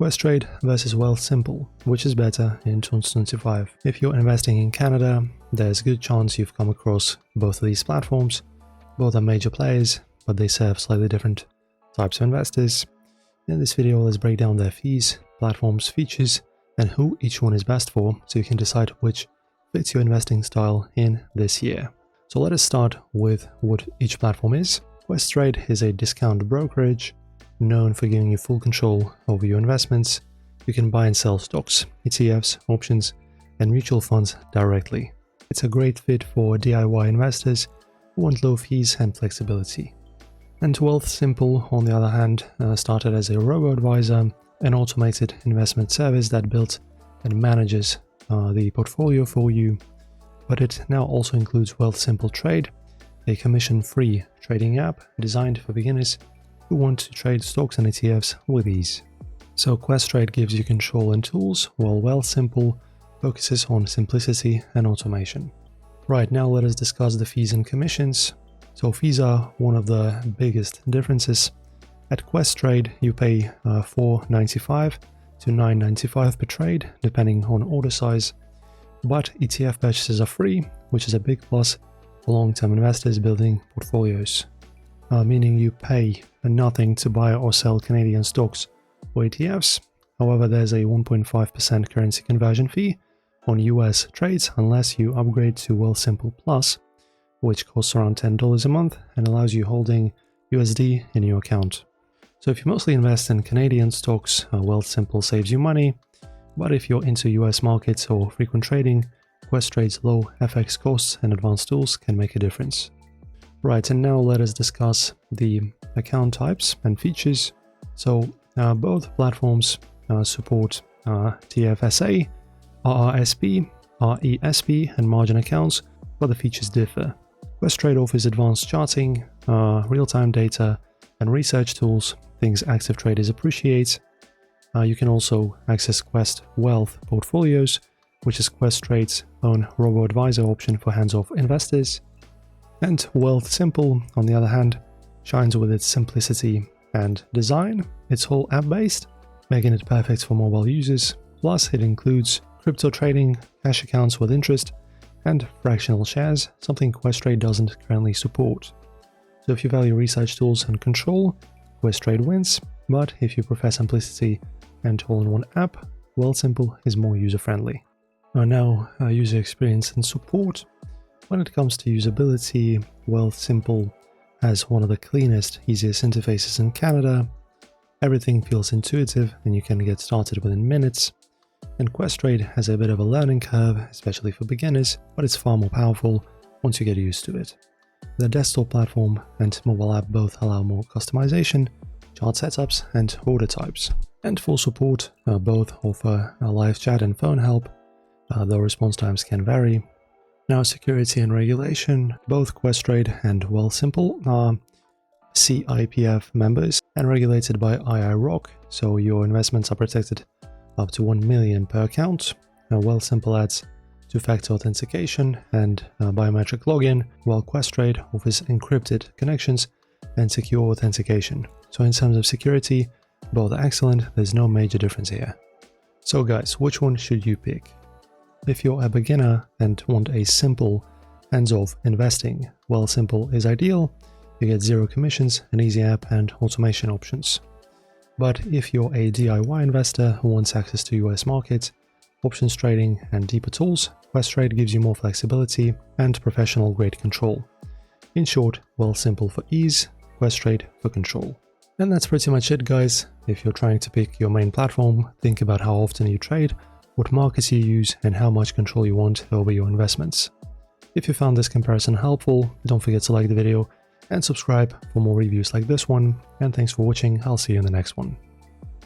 Questrade versus Wealthsimple, which is better in 2025. If you're investing in Canada, there's a good chance you've come across both of these platforms. Both are major players, but they serve slightly different types of investors. In this video, let's break down their fees, platforms, features, and who each one is best for, so you can decide which fits your investing style in this year. So let us start with what each platform is. Questrade is a discount brokerage known for giving you full control over your investments. You can buy and sell stocks, ETFs, options, and mutual funds directly. It's a great fit for DIY investors who want low fees and flexibility. And Wealthsimple, on the other hand, started as a robo-advisor, an automated investment service that builds and manages the portfolio for you. But it now also includes Wealthsimple Trade, a commission-free trading app designed for beginners who want to trade stocks and ETFs with ease. So Questrade gives you control and tools, while Wealthsimple focuses on simplicity and automation. Right, now let us discuss the fees and commissions. So fees are one of the biggest differences. At Questrade, you pay $4.95 to $9.95 per trade, depending on order size. But ETF purchases are free, which is a big plus for long-term investors building portfolios. Meaning you pay nothing to buy or sell Canadian stocks or ETFs. However, there's a 1.5% currency conversion fee on US trades unless you upgrade to Wealthsimple Plus, which costs around $10 a month and allows you holding USD in your account. So if you mostly invest in Canadian stocks, Wealthsimple saves you money. But if you're into US markets or frequent trading, Questrade's low FX costs and advanced tools can make a difference. Right, and now let us discuss the account types and features. So both platforms support TFSA, RRSP, RESP, and margin accounts, but the features differ. Questrade offers advanced charting, real-time data, and research tools, things active traders appreciate. You can also access Quest Wealth portfolios, which is Questrade's own robo-advisor option for hands-off investors. And Wealthsimple, on the other hand, shines with its simplicity and design. It's all app-based, making it perfect for mobile users. Plus, it includes crypto trading, cash accounts with interest, and fractional shares, something Questrade doesn't currently support. So if you value research tools and control, Questrade wins, but if you prefer simplicity and all-in-one app, Wealthsimple is more user-friendly. Now, user experience and support. When it comes to usability, Wealthsimple has one of the cleanest, easiest interfaces in Canada. Everything feels intuitive and you can get started within minutes. And Questrade has a bit of a learning curve, especially for beginners, but it's far more powerful once you get used to it. The desktop platform and mobile app both allow more customization, chart setups, and order types. And for support, both offer live chat and phone help, though response times can vary. Now, security and regulation. Both Questrade and Wealthsimple are CIPF members and regulated by IIROC, so your investments are protected up to 1 million per account. Wealthsimple adds two-factor authentication and biometric login, while Questrade offers encrypted connections and secure authentication. So in terms of security, both are excellent, there's no major difference here. So guys, which one should you pick? If you're a beginner and want a simple, hands-off investing, Wealthsimple is ideal. You get zero commissions, an easy app, and automation options. But if you're a DIY investor who wants access to US markets, options trading, and deeper tools, Questrade gives you more flexibility and professional-grade control. In short, Wealthsimple for ease, Questrade for control. And that's pretty much it, guys. If you're trying to pick your main platform, think about how often you trade, what markets you use, and how much control you want over your investments. If you found this comparison helpful, don't forget to like the video and subscribe for more reviews like this one. And thanks for watching, I'll see you in the next one.